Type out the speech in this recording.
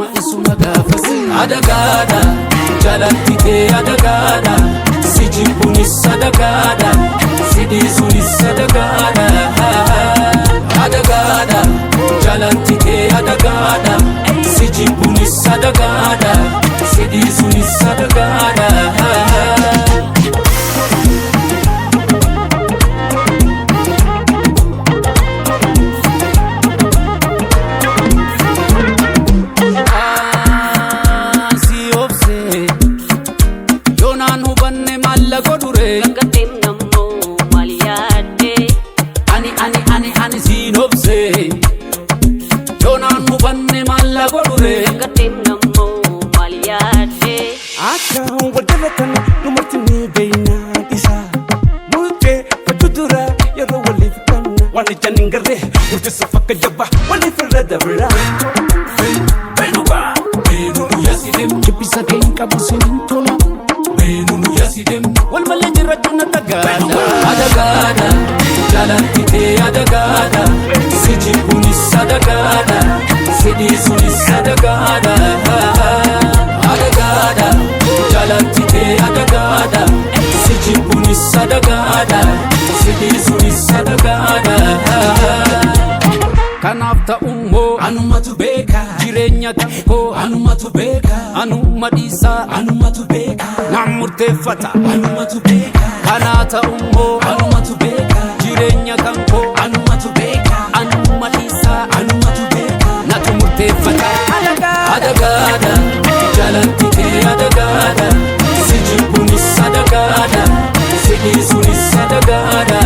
Nama isuma gaafasi Adagaadha Jalatti kee Adagaadha Si jibbuunis Adagaadha Si dhiisuunis Adagaadha Adagaadha Jalatti kee Adagaadha Si jibbuunis Adagaadha Si dhiisuunis Adagaadha Adagaadha Jalatti kee Adagaadha Si jibbuunis Adagaadha Si dhiisuunis Adagaadha Adagaadha Jalatti kee Adagaadha Si jibbuunis Adagaadha Si dhiisuunis Adagaadha Kanaaf ta'ummoo anumatu beeka jireenya tokko anumatu beeka anuma dhiisaa anumatu beeka nam murteeffata anumatu beeka kana ta'ummoo anumatu beeka jireenya kanko anumatu beeka anuma dhiisaa anumatu beeka natu murteeffata Adagaadha Jalatti kee Adagaadha Si jibbuunis Adagaadha Si dhiisuunis Adagaadha